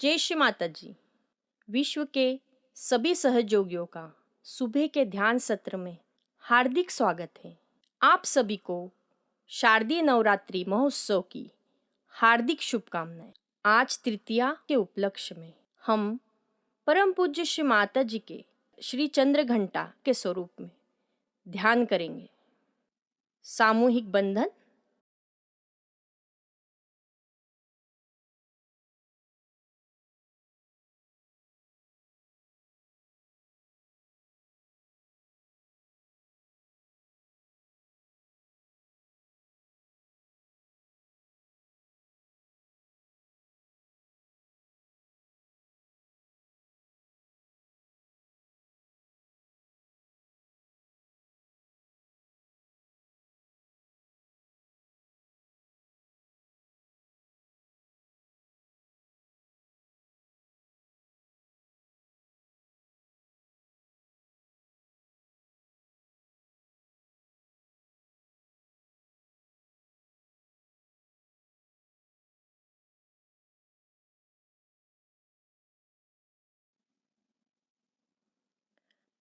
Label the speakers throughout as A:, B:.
A: जय श्री माता जी। विश्व के सभी सहयोगियों का सुबह के ध्यान सत्र में हार्दिक स्वागत है। आप सभी को शारदीय नवरात्रि महोत्सव की हार्दिक शुभकामनाएं। आज तृतीया के उपलक्ष्य में हम परम पूज्य श्री माता जी के श्री चंद्र घंटा के स्वरूप में ध्यान करेंगे। सामूहिक बंधन।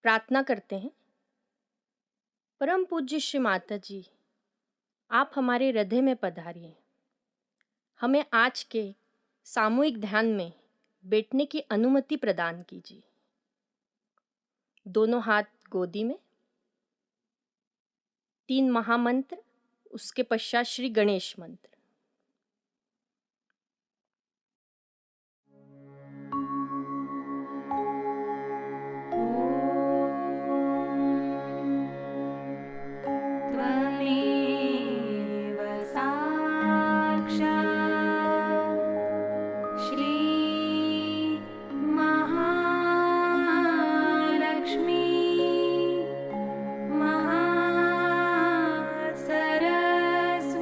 A: प्रार्थना करते हैं। परम पूज्य श्री माता जी, आप हमारे हृदय में पधारिए। हमें आज के सामूहिक ध्यान में बैठने की अनुमति प्रदान कीजिए। दोनों हाथ गोदी में। 3 महामंत्र, उसके पश्चात श्री गणेश मंत्र।
B: सरस्वती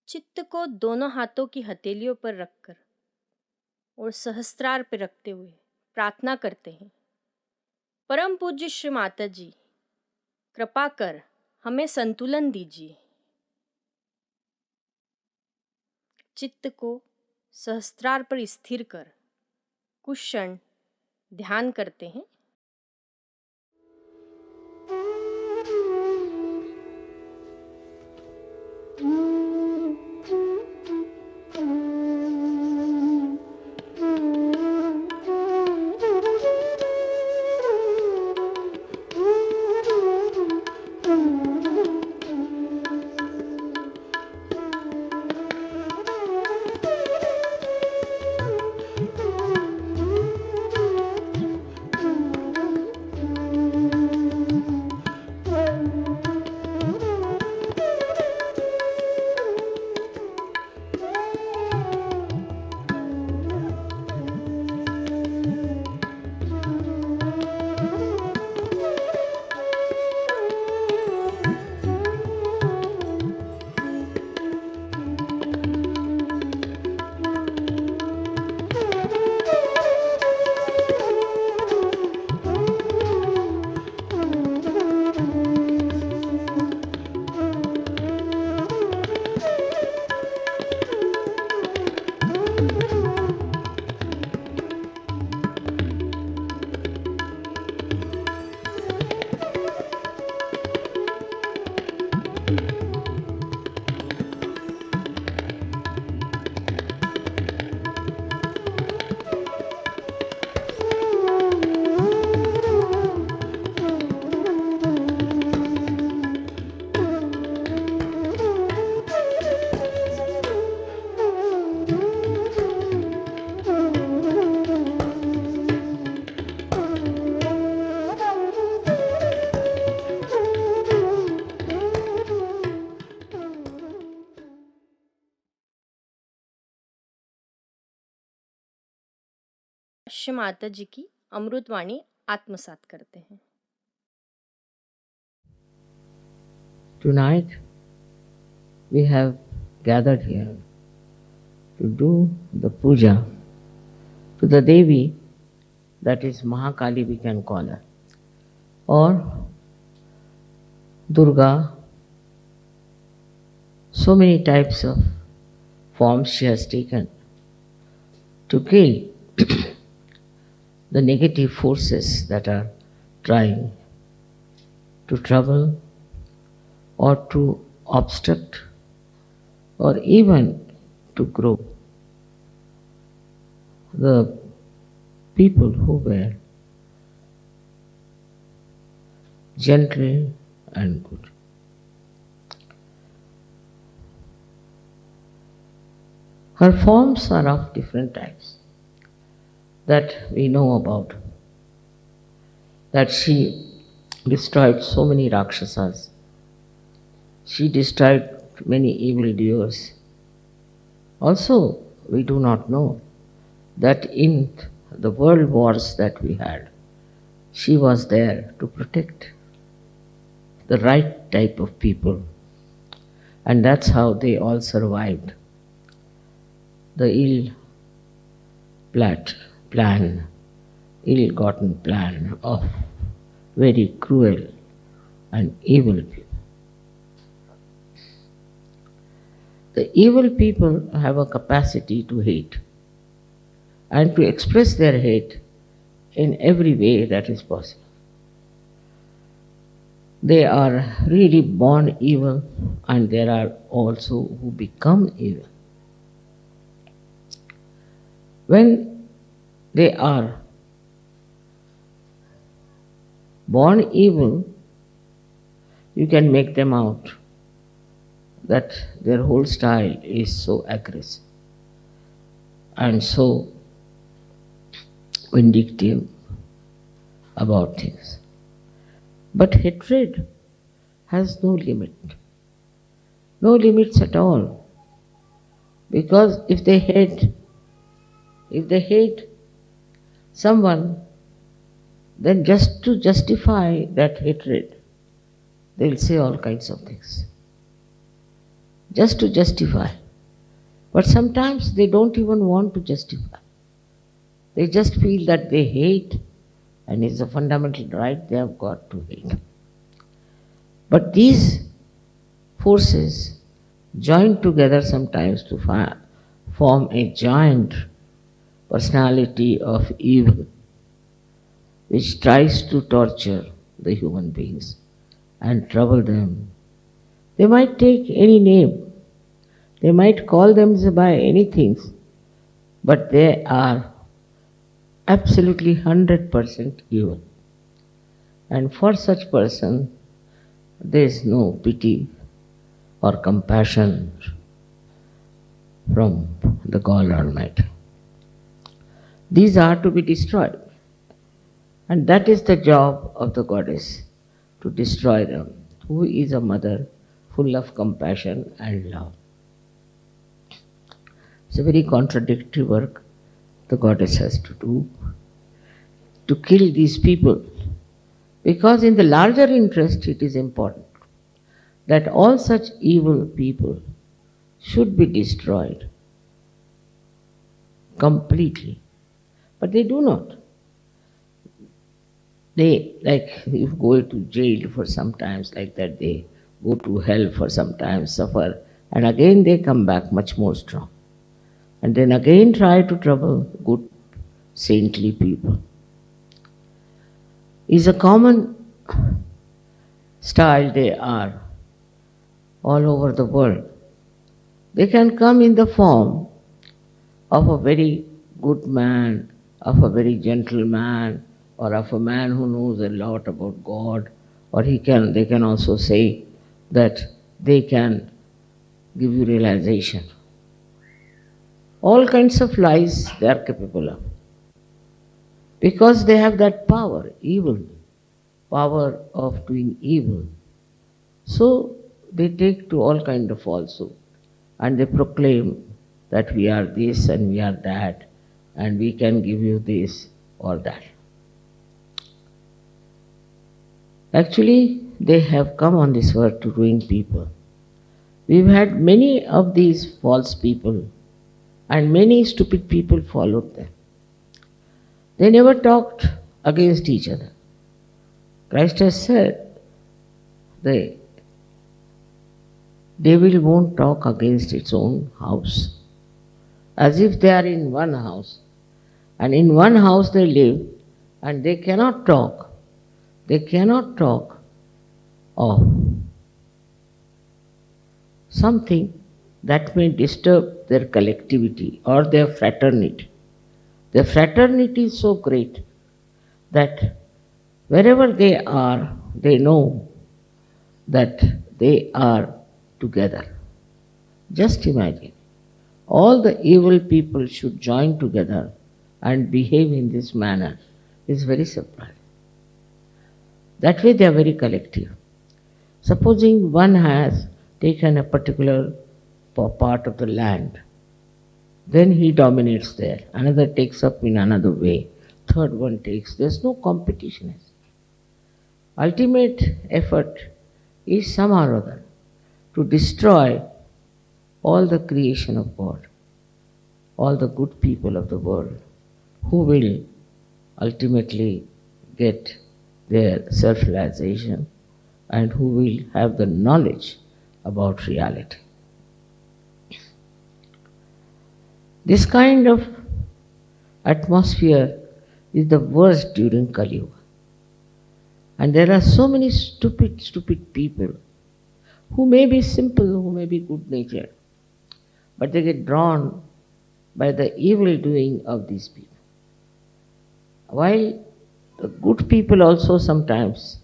A: चित्त को दोनों हाथों की हथेलियों पर रखकर और सहस्त्रार पर रखते हुए प्रार्थना करते हैं, परम पूज्य श्री माताजी, कृपा कर हमें संतुलन दीजिए। चित्त को सहस्त्रार पर स्थिर कर कुछ क्षण ध्यान करते हैं। श्री माता जी की अमृतवाणी आत्मसात करते हैं।
B: Tonight we have gathered here to do the puja to the Devi, that is Mahakali we can call her, or Durga. So many types of forms she has taken to kill the negative forces that are trying to trouble or to obstruct or even to grow the people who were gentle and good. Her forms are of different types that we know about, that she destroyed so many Rakshasas, she destroyed many evil doers. Also, we do not know that in the world wars that we had, she was there to protect the right type of people, and that's how they all survived the ill-gotten plan of very cruel and evil people. The evil people have a capacity to hate and to express their hate in every way that is possible. They are really born evil, and there are also who become evil. When they are born evil, you can make them out that their whole style is so aggressive and so vindictive about things. But hatred has no limit, no limits at all, because if they hate someone, then just to justify that hatred, they'll say all kinds of things. just to justify. But sometimes they don't even want to justify. They just feel that they hate, and it's a fundamental right they have got to hate. But these forces join together sometimes to form a giant personality of evil which tries to torture the human beings and trouble them. They might take any name, they might call them by anything, but they are absolutely 100% evil. And for such person, there is no pity or compassion from the God Almighty. These are to be destroyed. And that is the job of the goddess, to destroy them, who is a mother full of compassion and love. It's a very contradictory work the goddess has to do, to kill these people, because in the larger interest it is important that all such evil people should be destroyed completely. But they do not. They, like, if go to jail for some times like that, they go to hell for some time, suffer, and again they come back much more strong. And then again try to trouble good, saintly people. Is a common style they are all over the world. They can come in the form of a very good man, of a very gentle man, or of a man who knows a lot about God, or they can also say that they can give you realization. All kinds of lies they are capable of, because they have that power, power of doing evil. So they take to all kind of falsehood, and they proclaim that we are this and we are that, and we can give you this or that. Actually, they have come on this earth to ruin people. We've had many of these false people, and many stupid people followed them. They never talked against each other. Christ has said, the devil won't talk against its own house. As if they are in one house. And in one house they live, and they cannot talk. They cannot talk of something that may disturb their collectivity or their fraternity. Their fraternity is so great that wherever they are, they know that they are together. Just imagine, all the evil people should join together and behave in this manner. Is very surprising. That way they are very collective. Supposing one has taken a particular part of the land, then he dominates there. Another takes up in another way. Third one takes. There's no competition. Ultimate effort is somehow or other to destroy all the creation of God, all the good people of the world, who will ultimately get their self-realization and who will have the knowledge about reality. This kind of atmosphere is the worst during Kali Yuga. And there are so many stupid people who may be simple, who may be good-natured, but they get drawn by the evil doing of these people. While the good people also sometimes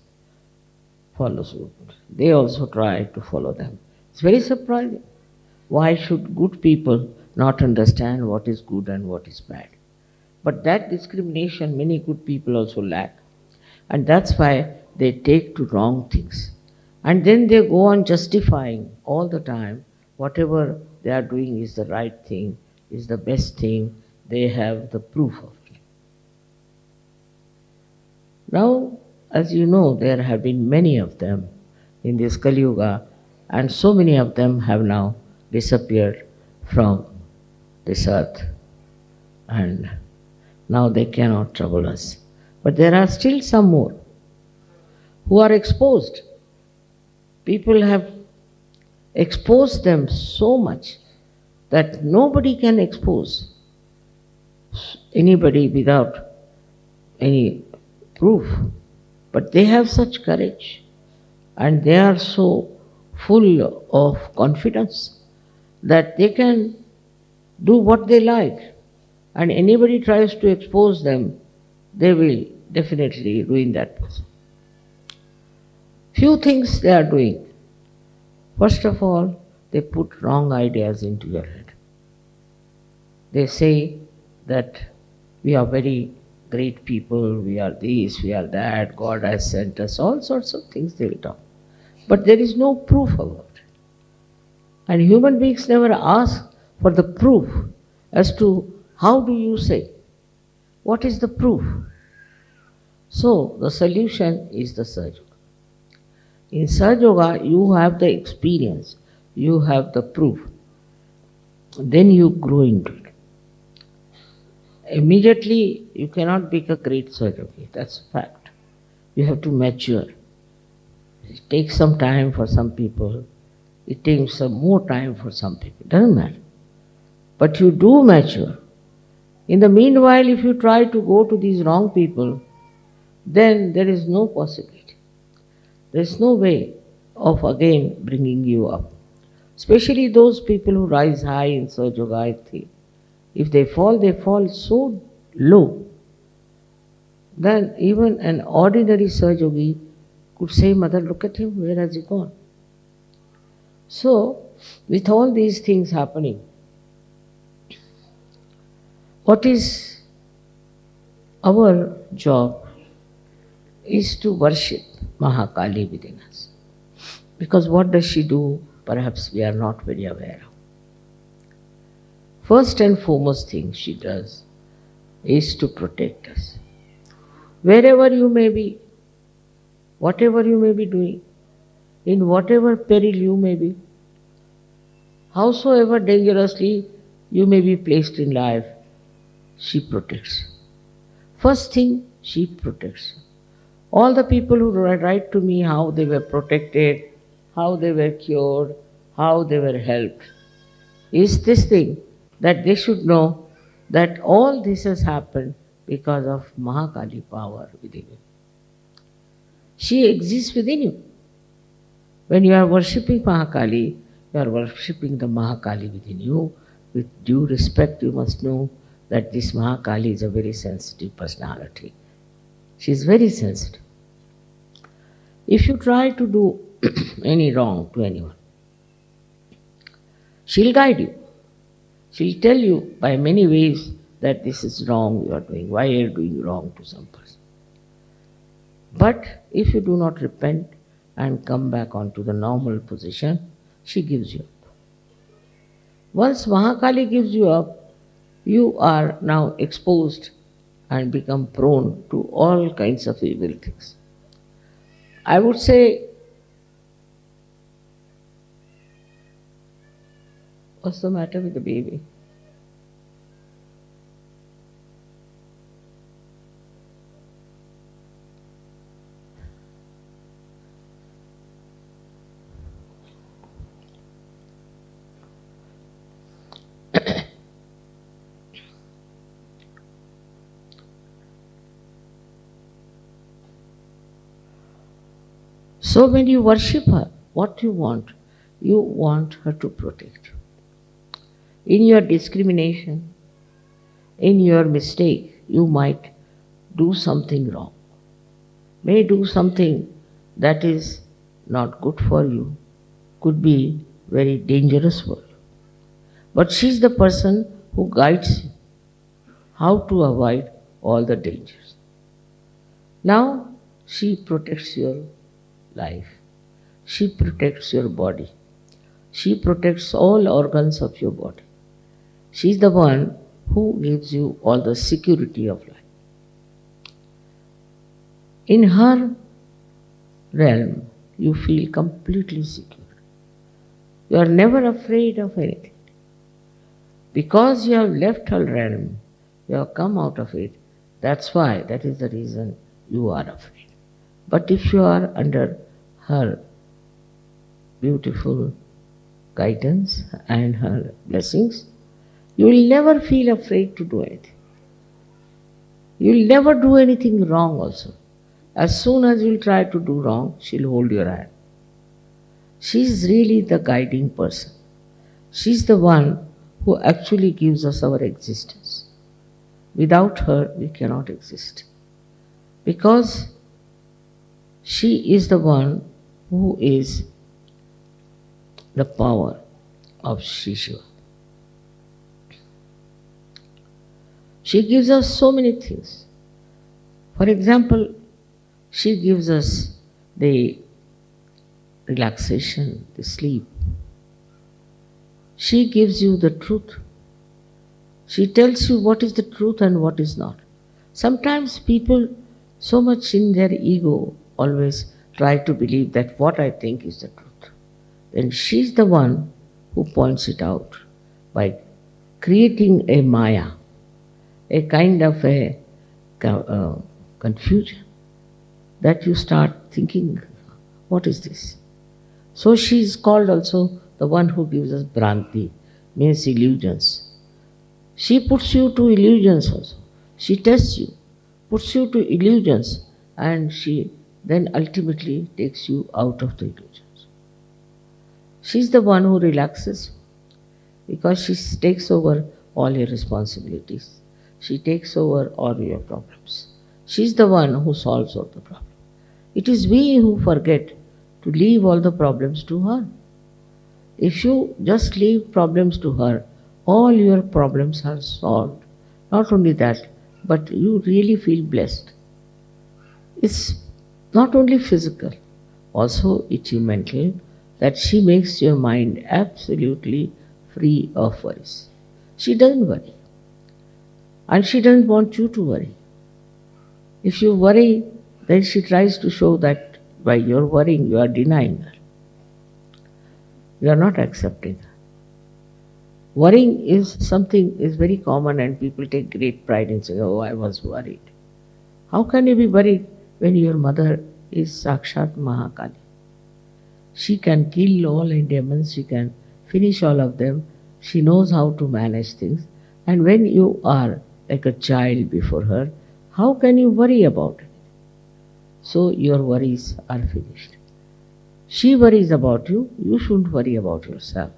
B: follow suit. They also try to follow them. It's very surprising. Why should good people not understand what is good and what is bad? But that discrimination many good people also lack. And that's why they take to wrong things. And then they go on justifying all the time whatever they are doing is the right thing, is the best thing. They have the proof of it. Now, as you know, there have been many of them in this Kali Yuga. And so many of them have now disappeared from this earth, and now they cannot trouble us. But there are still some more who are exposed. People have exposed them so much that nobody can expose anybody without any proof. But they have such courage and they are so full of confidence that they can do what they like, and anybody tries to expose them, they will definitely ruin that person. Few things they are doing. First of all, they put wrong ideas into your head. They say that we are very great people, we are this, we are that, God has sent us, all sorts of things they will talk. But there is no proof about it. And human beings never ask for the proof as to how do you say. What is the proof? So the solution is the Sahajayoga. In Sahajayoga, you have the experience, you have the proof. Then you grow into it. Immediately, you cannot be a great Sahajayogi. That's a fact. You have to mature. It takes some time for some people. It takes some more time for some people. It doesn't matter. But you do mature. In the meanwhile, if you try to go to these wrong people, then there is no possibility. There is no way of again bringing you up. Especially those people who rise high in Sahajayoga, I think. If they fall so low, then even an ordinary Sahajayogi could say, Mother, look at him, where has he gone? So, with all these things happening, what is our job is to worship Mahakali within us. Because what does she do? Perhaps we are not very aware of. First and foremost thing she does is to protect us. Wherever you may be, whatever you may be doing, in whatever peril you may be, howsoever dangerously you may be placed in life, she protects. First thing, she protects. All the people who write to me how they were protected, how they were cured, how they were helped, is this thing, that they should know that all this has happened because of Mahakali power within you. She exists within you. When you are worshipping Mahakali, you are worshipping the Mahakali within you. With due respect, you must know that this Mahakali is a very sensitive personality. She is very sensitive. If you try to do any wrong to anyone, she'll guide you. She'll tell you by many ways that this is wrong you are doing, why you are doing wrong to some person. But if you do not repent and come back onto the normal position, she gives you up. Once Mahakali gives you up, you are now exposed and become prone to all kinds of evil things. I would say, what's the matter with the baby? So when you worship her, what you want? You want her to protect you. In your discrimination, in your mistake, you might do something wrong. May do something that is not good for you, could be very dangerous for you. But she is the person who guides you how to avoid all the dangers. Now she protects your life. She protects your body. She protects all organs of your body. She is the one who gives you all the security of life. In her realm, you feel completely secure. You are never afraid of anything. Because you have left her realm, you have come out of it. That is the reason you are afraid. But if you are under her beautiful guidance and her blessings, you will never feel afraid to do anything. You will never do anything wrong also. As soon as you will try to do wrong, she will hold your hand. She is really the guiding person. She is the one who actually gives us our existence. Without her, we cannot exist. Because she is the one who is the power of Shri Shiva. She gives us so many things. For example, she gives us the relaxation, the sleep. She gives you the truth. She tells you what is the truth and what is not. Sometimes people, so much in their ego, always try to believe that what I think is the truth. Then she's the one who points it out by creating a maya, a kind of a confusion, that you start thinking, what is this? So she is called also the one who gives us Bhranti, means illusions. She puts you to illusions also. She tests you, puts you to illusions, and she then ultimately takes you out of the illusions. She's the one who relaxes you because she takes over all your responsibilities. She takes over all your problems. She's the one who solves all the problems. It is we who forget to leave all the problems to her. If you just leave problems to her, all your problems are solved. Not only that, but you really feel blessed. It's not only physical, also it's mental, that she makes your mind absolutely free of worries. She doesn't worry. And she doesn't want you to worry. If you worry, then she tries to show that by your worrying, you are denying her. You are not accepting her. Worrying is something is very common and people take great pride in saying, oh, I was worried. How can you be worried when your mother is Sakshat Mahakali? She can kill all the demons, she can finish all of them, she knows how to manage things. And when you are like a child before her, how can you worry about it? So your worries are finished. She worries about you, you shouldn't worry about yourself.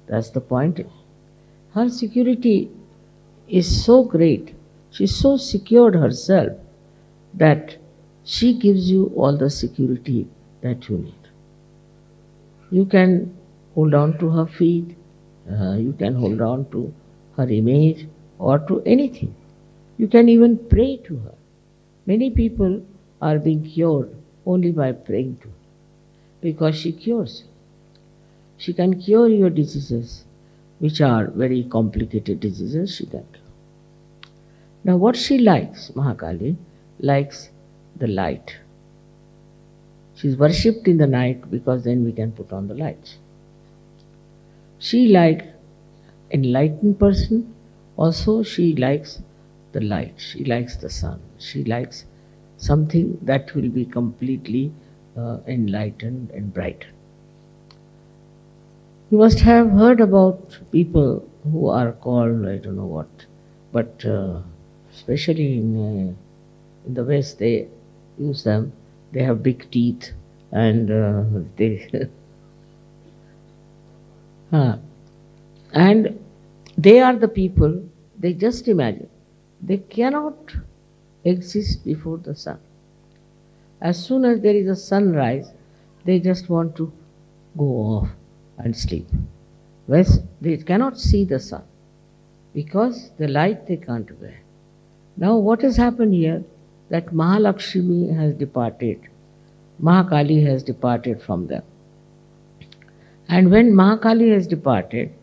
B: That's the point. Her security is so great, she's so secured herself that she gives you all the security that you need. You can hold on to her feet, you can hold on to her image or to anything. You can even pray to her. Many people are being cured only by praying to her because she cures you. She can cure your diseases, which are very complicated diseases, she can cure. Now what she likes, Mahakali, likes the light. She is worshipped in the night because then we can put on the lights. She likes enlightened person, also she likes the light, she likes the sun, she likes something that will be completely enlightened and brightened. You must have heard about people who are called, I don't know what, but especially in the West they use them. They have big teeth and they and they are the people, they just imagine, they cannot exist before the sun. As soon as there is a sunrise, they just want to go off and sleep. Whereas they cannot see the sun because the light they can't bear. Now what has happened here, that Mahalakshmi has departed, Mahakali has departed from them. And when Mahakali has departed,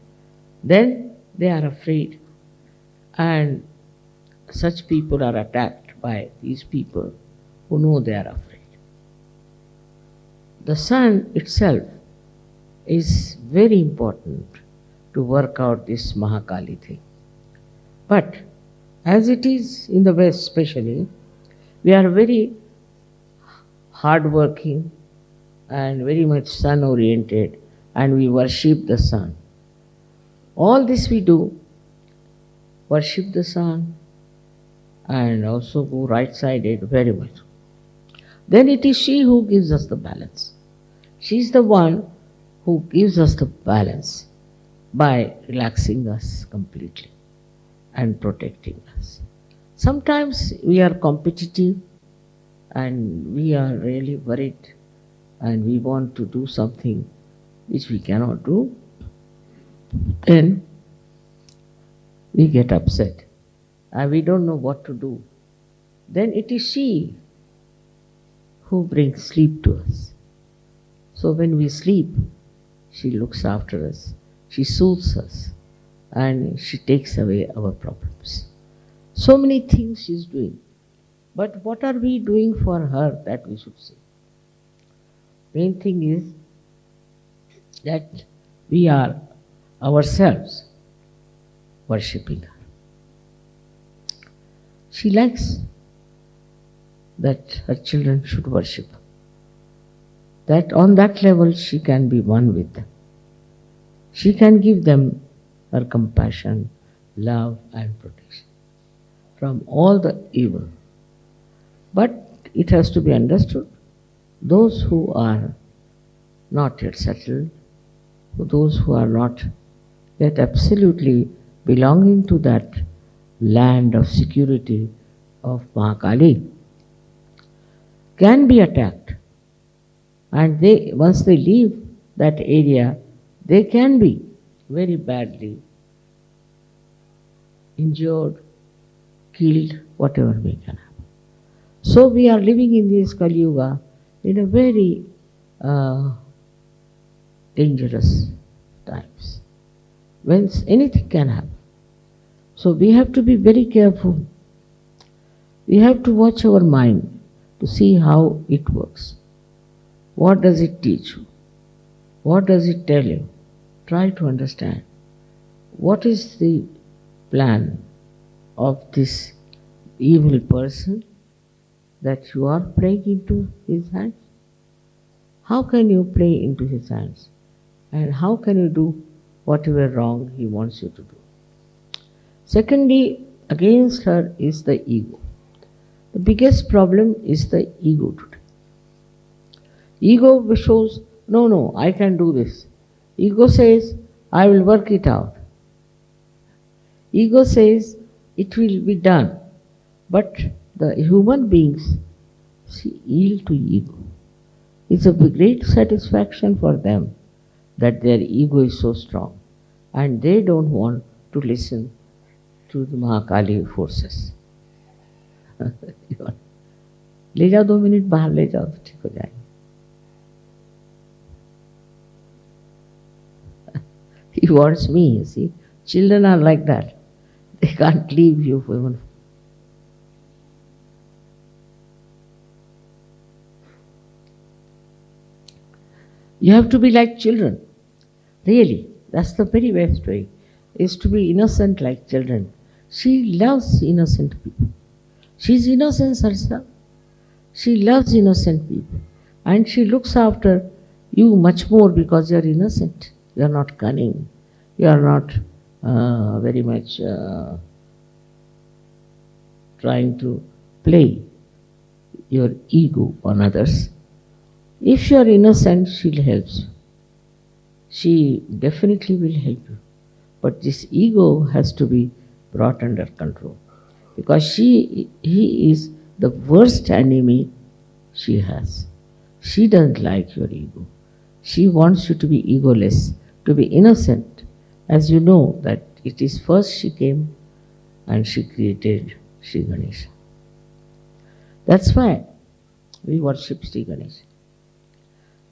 B: then they are afraid. And such people are attacked by these people who know they are afraid. The sun itself is very important to work out this Mahakali thing. But as it is in the West especially, we are very hard-working and very much sun-oriented, and we worship the sun. All this we do, worship the sun and also go right-sided very much. Then it is she who gives us the balance. She is the one who gives us the balance by relaxing us completely and protecting us. Sometimes we are competitive and we are really worried and we want to do something which we cannot do. Then we get upset and we don't know what to do. Then it is she who brings sleep to us. So when we sleep, she looks after us, she soothes us, and she takes away our problems. So many things she is doing. But what are we doing for her, that we should say? Main thing is that we are ourselves worshipping her. She likes that her children should worship her. That on that level she can be one with them. She can give them her compassion, love and protection from all the evil. But it has to be understood, those who are not yet settled, those who are not yet absolutely belonging to that land of security of Mahakali, can be attacked. And they, once they leave that area, they can be very badly injured, killed, whatever may can happen. So we are living in this Kali Yuga in a very dangerous times, when anything can happen. So we have to be very careful. We have to watch our mind to see how it works. What does it teach you? What does it tell you? Try to understand. What is the plan of this evil person that you are playing into his hands? How can you play into his hands? And how can you do whatever wrong he wants you to do? Secondly, against her is the ego. The biggest problem is the ego today. Ego shows, no, I can do this. Ego says, I will work it out. Ego says, it will be done. But the human beings yield to ego. It's a great satisfaction for them that their ego is so strong and they don't want to listen to the Mahakali forces. ले जाओ 2 minute बाहर ले जाओ तो ठीक हो जाएंगे. He wants me, you see. Children are like that. They can't leave you for even. You have to be like children. Really, that's the very best way, is to be innocent like children. She loves innocent people. She's innocence herself. She loves innocent people. And she looks after you much more because you're innocent. You're not cunning. You're not very much trying to play your ego on others. If you're innocent, she'll help you. She definitely will help you. But this ego has to be brought under control. Because he is the worst enemy she has. She doesn't like your ego. She wants you to be egoless, to be innocent. As you know that it is first she came and she created Shri Ganesha. That's why we worship Shri Ganesha.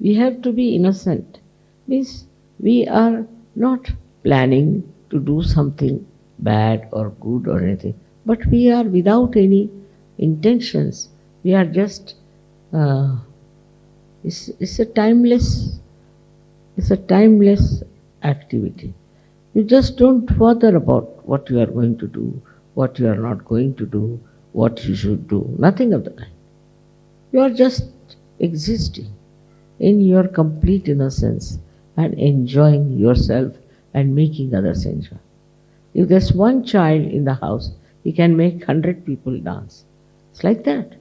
B: We have to be innocent. Means we are not planning to do something bad or good or anything. But we are without any intentions. We are just, it's a timeless It's a timeless activity. You just don't bother about what you are going to do, what you are not going to do, what you should do, nothing of the kind. You are just existing in your complete innocence and enjoying yourself and making others enjoy. If there's one child in the house, he can make 100 people dance. It's like that.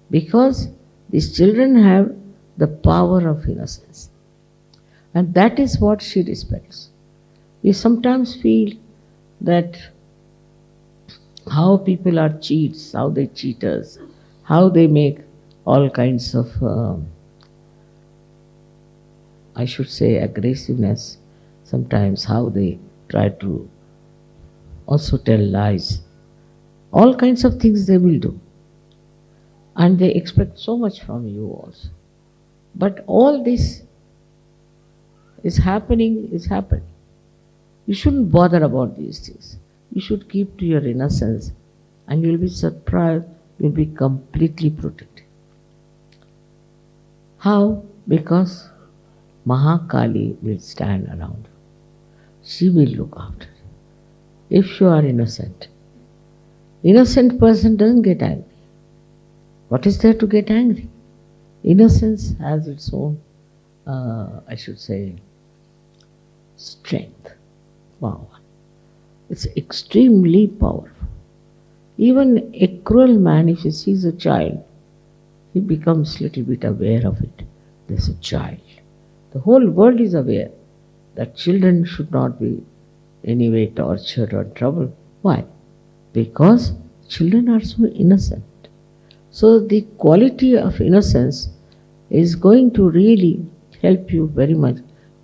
B: Because these children have the power of innocence. And that is what she respects. We sometimes feel that how people are cheats, how they cheat us, how they make all kinds of, I should say, aggressiveness, sometimes how they try to also tell lies. All kinds of things they will do. And they expect so much from you also. But all this is happening. You shouldn't bother about these things. You should keep to your innocence and you'll be surprised, you'll be completely protected. How? Because Mahakali will stand around you. She will look after you. If you are innocent. Innocent person doesn't get angry. What is there to get angry? Innocence has its own, I should say, strength, power. It's extremely powerful. Even a cruel man, if he sees a child, he becomes a little bit aware of it. There's a child. The whole world is aware that children should not be any way tortured or troubled. Why? Because children are so innocent. So the quality of innocence is going to really help you very much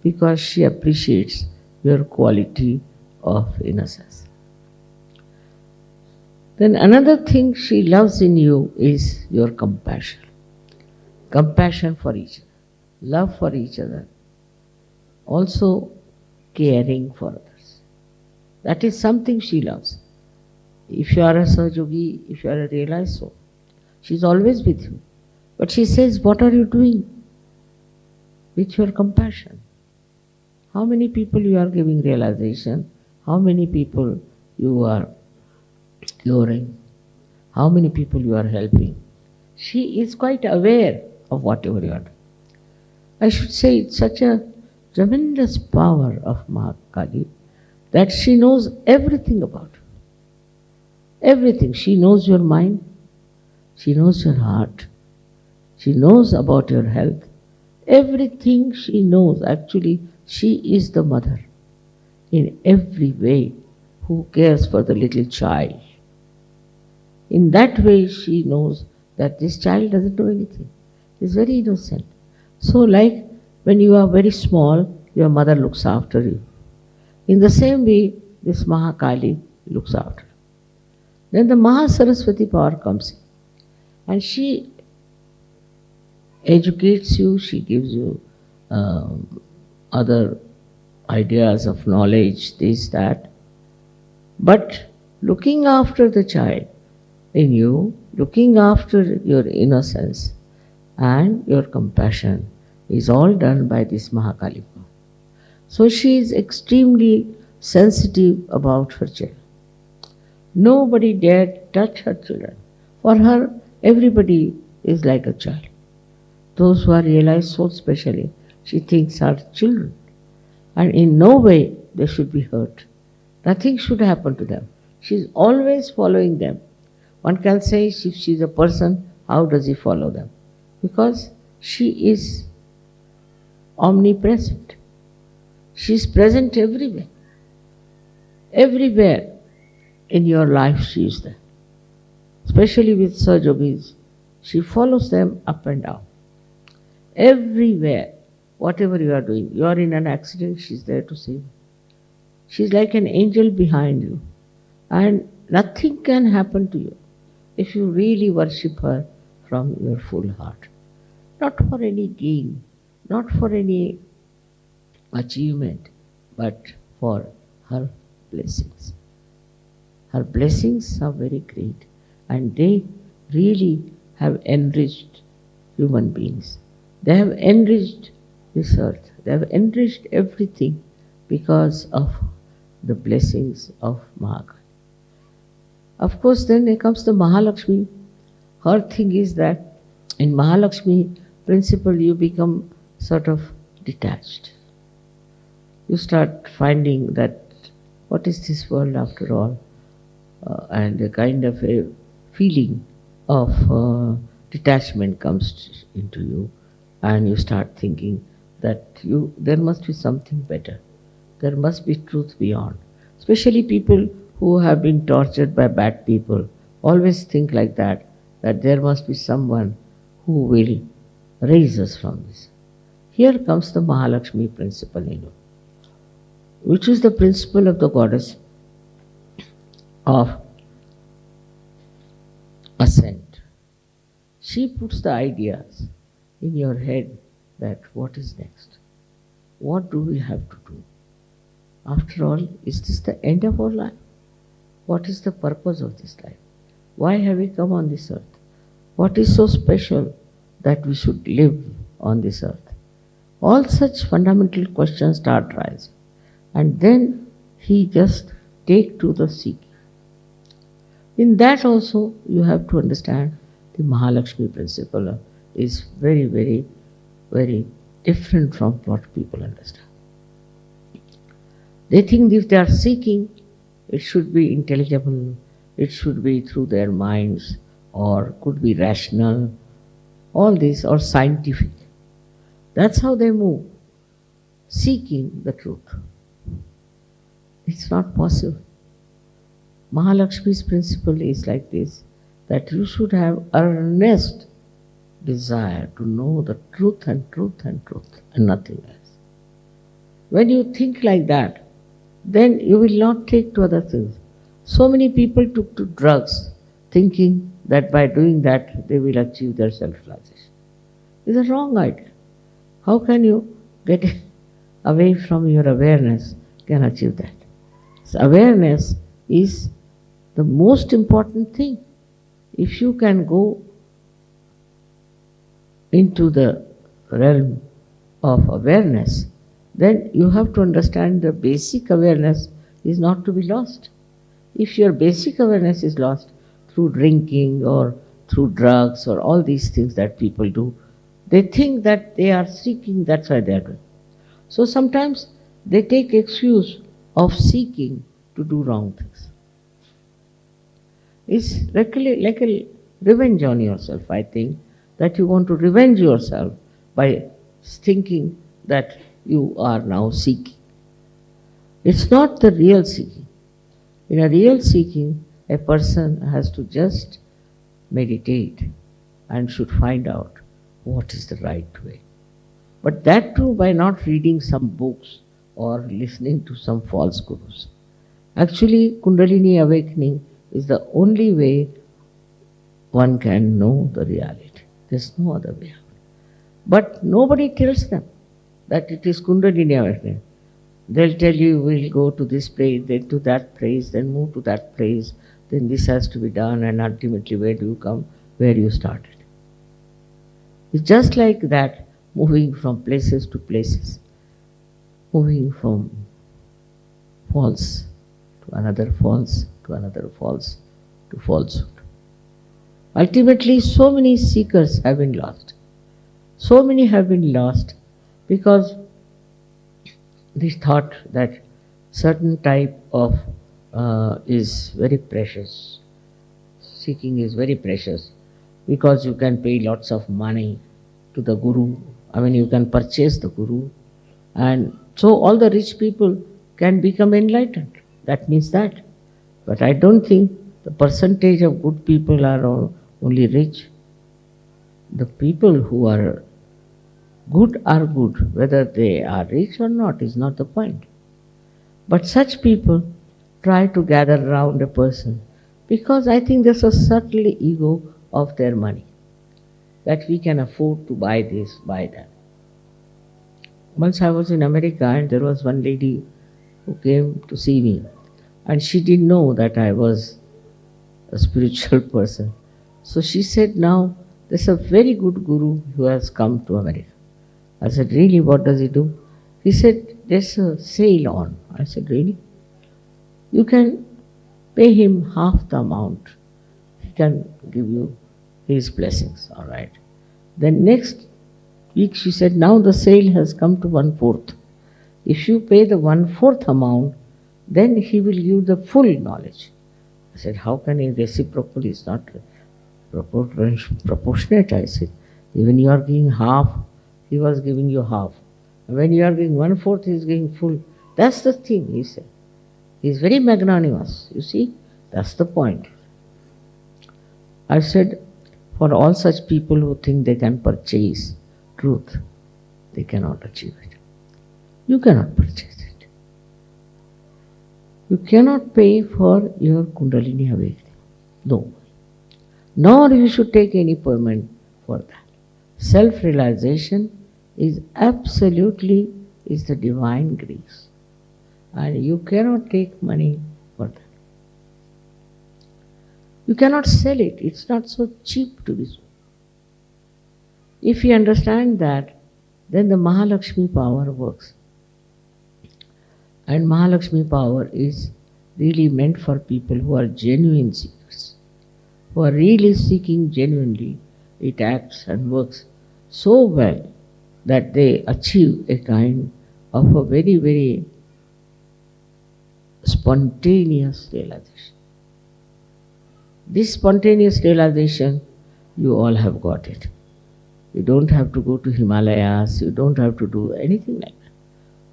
B: because she appreciates your quality of innocence. Then another thing she loves in you is your compassion. Compassion for each other, love for each other, also caring for others. That is something she loves. If you are a Sahajayogi, if you are a realized soul, she is always with you. But she says, what are you doing with your compassion? How many people you are giving realization? How many people you are curing? How many people you are helping? She is quite aware of whatever you are doing. I should say it's such a tremendous power of Mahakali that she knows everything about you. Everything. She knows your mind. She knows your heart. She knows about your health. Everything she knows. Actually, she is the mother in every way who cares for the little child. In that way, she knows that this child doesn't know anything. He's very innocent. So like when you are very small, your mother looks after you. In the same way, this Mahakali looks after you. Then the Mahasaraswati power comes in. And she educates you, she gives you other ideas of knowledge, this, that. But looking after the child in you, looking after your innocence and your compassion is all done by this Mahakali power. So she is extremely sensitive about her children. Nobody dared touch her children. For her, everybody is like a child. Those who are realized so specially, she thinks are children. And in no way they should be hurt. Nothing should happen to them. She is always following them. One can say if she is a person, how does he follow them? Because she is omnipresent. She is present everywhere. Everywhere in your life she is there. Especially with Sahajogis, she follows them up and down. Everywhere, whatever you are doing, you are in an accident, she is there to save you. She is like an angel behind you. And nothing can happen to you if you really worship her from your full heart. Not for any gain, not for any achievement, but for her blessings. Her blessings are very great and they really have enriched human beings. They have enriched this earth. They have enriched everything because of the blessings of Mahakali. Of course, then there comes the Mahalakshmi. Her thing is that in Mahalakshmi principle you become sort of detached. You start finding that what is this world after all? And a kind of a feeling of detachment comes into you, and you start thinking that there must be something better. There must be truth beyond. Especially people who have been tortured by bad people always think like that there must be someone who will raise us from this. Here comes the Mahalakshmi principle, which is the principle of the goddess of ascent. She puts the ideas in your head that what is next? What do we have to do? After all, is this the end of our life? What is the purpose of this life? Why have we come on this earth? What is so special that we should live on this earth? All such fundamental questions start rising. And then he just take to the seeking. In that also you have to understand the Mahalakshmi principle is very, very, very different from what people understand. They think if they are seeking, it should be intelligible, it should be through their minds, or could be rational, all this, or scientific. That's how they move, seeking the truth. It's not possible. Mahalakshmi's principle is like this, that you should have earnest desire to know the truth and truth and truth and nothing else. When you think like that, then you will not take to other things. So many people took to drugs thinking that by doing that they will achieve their self-realization. It's a wrong idea. How can you get away from your awareness can achieve that? So awareness is the most important thing. If you can go into the realm of awareness, then you have to understand the basic awareness is not to be lost. If your basic awareness is lost through drinking or through drugs or all these things that people do, they think that they are seeking, that's why they are doing. So sometimes they take excuse of seeking to do wrong things. It's like a revenge on yourself, I think, that you want to revenge yourself by thinking that you are now seeking. It's not the real seeking. In a real seeking, a person has to just meditate and should find out what is the right way. But that too by not reading some books or listening to some false gurus. Actually, Kundalini awakening is the only way one can know the reality. There's no other way. But nobody tells them that it is Kundalini awakening. They'll tell you, we'll go to this place, then to that place, then move to that place, then this has to be done, and ultimately where do you come? Where you started. It's just like that, moving from places to places, moving from false to another false, to another false, to falsehood. Ultimately, so many seekers have been lost. So many have been lost because they thought that certain type of is very precious. Seeking is very precious because you can pay lots of money to the guru. I mean, you can purchase the guru, and so all the rich people can become enlightened. That means that. But I don't think the percentage of good people are only rich. The people who are good, whether they are rich or not is not the point. But such people try to gather around a person because I think there's a subtle ego of their money, that we can afford to buy this, buy that. Once I was in America and there was one lady who came to see me, and she didn't know that I was a spiritual person. So she said, now there's a very good guru who has come to America. I said, really, what does he do? He said, there's a sale on. I said, really? You can pay him half the amount. He can give you his blessings, all right. Then next week she said, now the sale has come to 1/4. If you pay the 1/4 amount, then he will give the full knowledge. I said, how can he reciprocal? It's not proportionate. I said, even you are giving half, he was giving you half. And when you are giving 1/4, he is giving full. That's the thing, he said. He is very magnanimous. You see, that's the point. I said, for all such people who think they can purchase truth, they cannot achieve it. You cannot purchase it. You cannot pay for your Kundalini awakening. No. Nor you should take any payment for that. Self-realization is absolutely the divine grace. And you cannot take money for that. You cannot sell it. It's not so cheap to be so. If you understand that, then the Mahalakshmi power works. And Mahalakshmi power is really meant for people who are genuine seekers, who are really seeking genuinely. It acts and works so well that they achieve a kind of a very, very spontaneous realization. This spontaneous realization, you all have got it. You don't have to go to Himalayas, you don't have to do anything like that.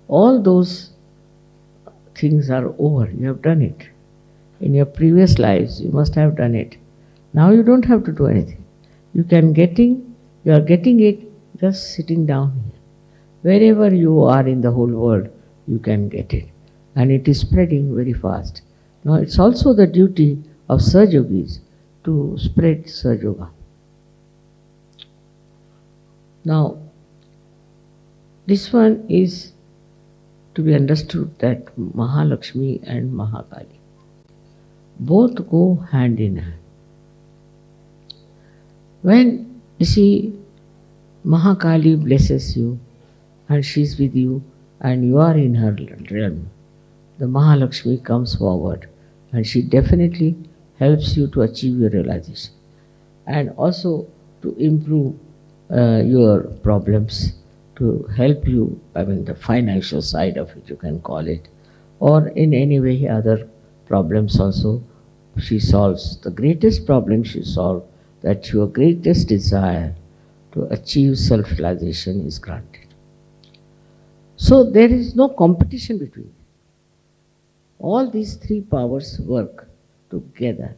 B: All those things are over, you have done it. In your previous lives, you must have done it. Now you don't have to do anything. You are getting it just sitting down here. Wherever you are in the whole world, you can get it. And it is spreading very fast. Now it's also the duty of Sahajogis to spread Sahajayoga. Now, this one is to be understood that Mahalakshmi and Mahakali both go hand in hand. When you see Mahakali blesses you and she is with you and you are in her realm, the Mahalakshmi comes forward and she definitely helps you to achieve your realization and also to improve your problems, to help you, the financial side of it, you can call it, or in any way other problems also she solves. The greatest problem she solves, that your greatest desire to achieve self-realization is granted. So there is no competition between them. All these three powers work together,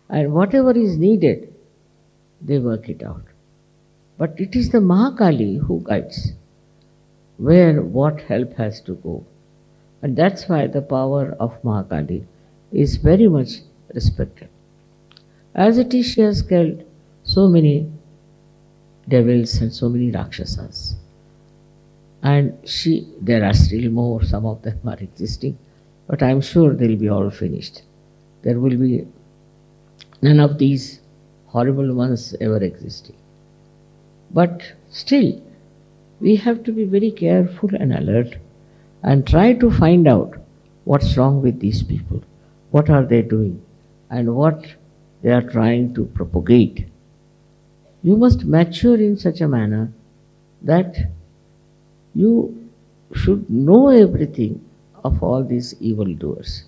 B: and whatever is needed, they work it out. But it is the Mahakali who guides where what help has to go. And that's why the power of Mahakali is very much respected. As it is, she has killed so many devils and so many Rakshasas. And there are still more, some of them are existing, but I am sure they will be all finished. There will be none of these horrible ones ever existing. But still, we have to be very careful and alert and try to find out what's wrong with these people, what are they doing, and what they are trying to propagate. You must mature in such a manner that you should know everything of all these evildoers.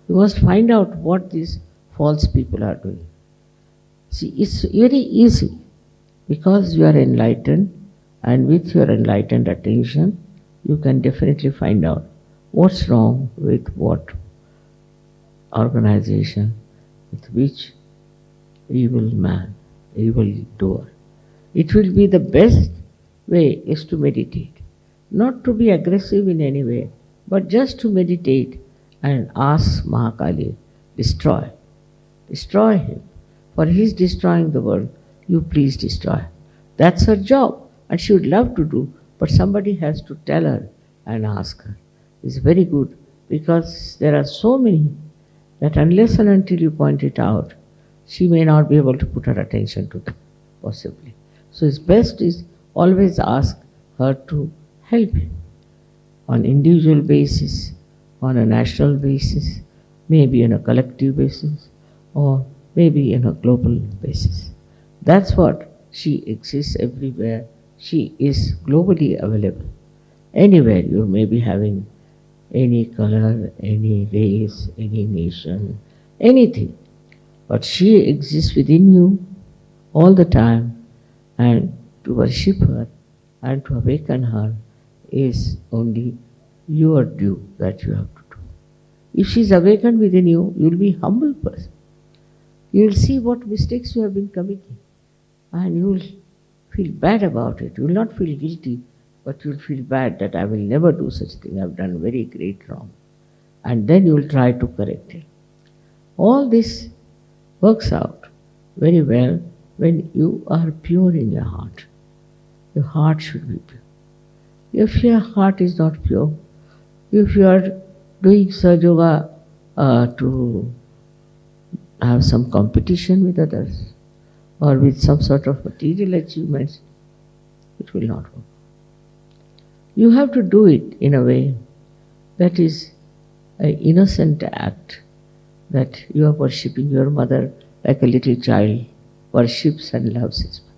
B: You must find out what these false people are doing. See, it's very easy because you are enlightened, and with your enlightened attention, you can definitely find out what's wrong with what organization, with which evil man, evil doer. It will be the best way is to meditate. Not to be aggressive in any way, but just to meditate and ask Mahakali, destroy him. For he is destroying the world, you please destroy. That's her job, and she would love to do, but somebody has to tell her and ask her. It's very good, because there are so many that unless and until you point it out, she may not be able to put her attention to them, possibly. So it's best is always ask her to help you. on individual basis, on a national basis, maybe on a collective basis, or maybe on a global basis. That's what she exists everywhere. She is globally available. Anywhere you may be having any color, any race, any nation, anything. But she exists within you all the time, and to worship her and to awaken her is only your due that you have to do. If she is awakened within you, you will be a humble person. You will see what mistakes you have been committing, and you will feel bad about it. You will not feel guilty, but you will feel bad that I will never do such thing. I have done very great wrong. And then you will try to correct it. All this works out very well when you are pure in your heart. Your heart should be pure. If your heart is not pure, if you are doing Sahajayoga to have some competition with others or with some sort of material achievements, it will not work. You have to do it in a way that is an innocent act, that you are worshipping your mother like a little child worships and loves his mother.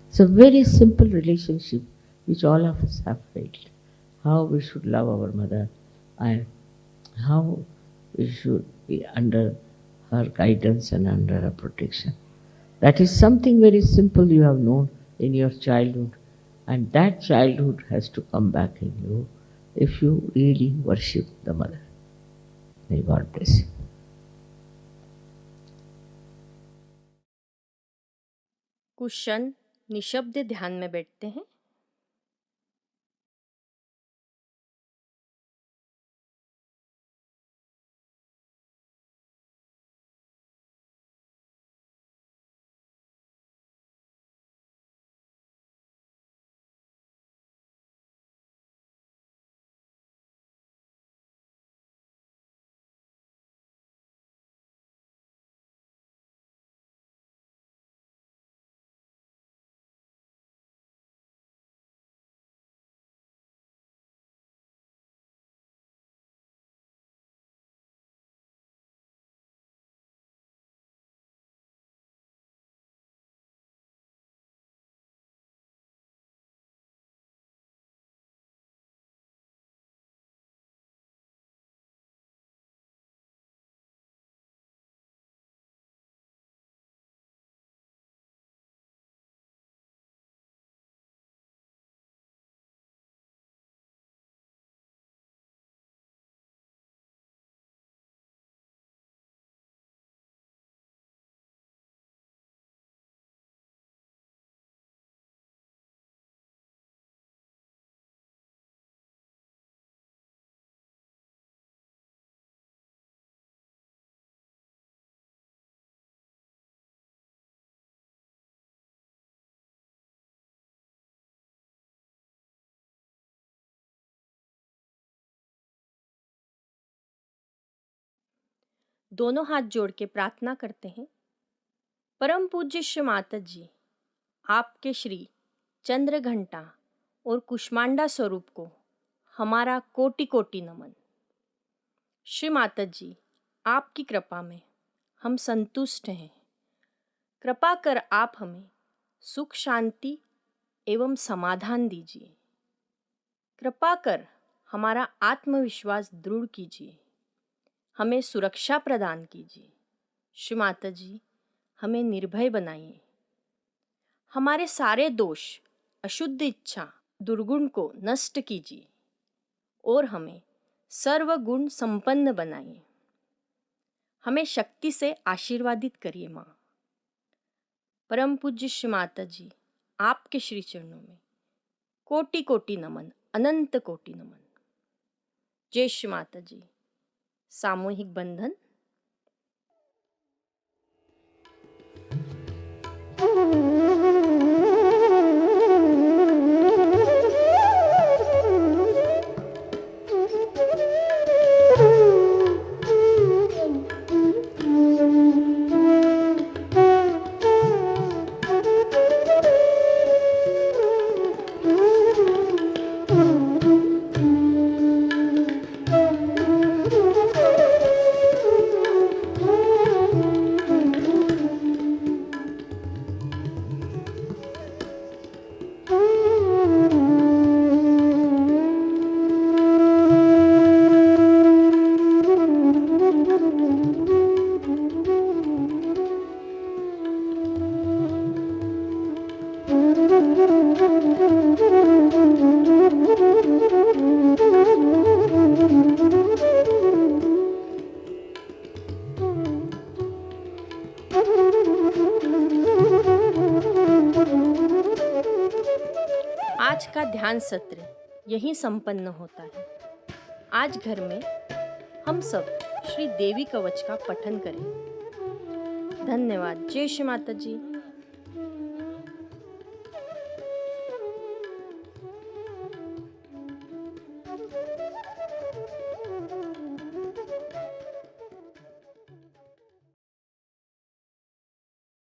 B: It's a very simple relationship which all of us have felt. How we should love our mother and how we should be under her guidance and under her protection. That is something very simple you have known in your childhood, and that childhood has to come back in you if you really worship the mother. May God bless you.
A: कुछ क्षण निशब्द ध्यान में बैठते हैं। दोनों हाथ जोड़ के प्रार्थना करते हैं। परम पूज्य श्री माता जी, आपके श्री चंद्र घंटा और कुष्मांडा स्वरूप को हमारा कोटि कोटि नमन। श्री माता जी, आपकी कृपा में हम संतुष्ट हैं। कृपा कर आप हमें सुख शांति एवं समाधान दीजिए। कृपा कर हमारा आत्मविश्वास दृढ़ कीजिए। हमें सुरक्षा प्रदान कीजिए। श्री माता जी, हमें निर्भय बनाइए। हमारे सारे दोष, अशुद्ध इच्छा, दुर्गुण को नष्ट कीजिए और हमें सर्वगुण संपन्न बनाइए। हमें शक्ति से आशीर्वादित करिए माँ। परम पूज्य श्री माता जी, आपके श्री चरणों में कोटि कोटि नमन, अनंत कोटि नमन। जय श्री माता जी। सामूहिक बंधन। ध्यान सत्र यहीं संपन्न होता है। आज घर में हम सब श्री देवी कवच का पठन करें। धन्यवाद। जय श्री माता जी।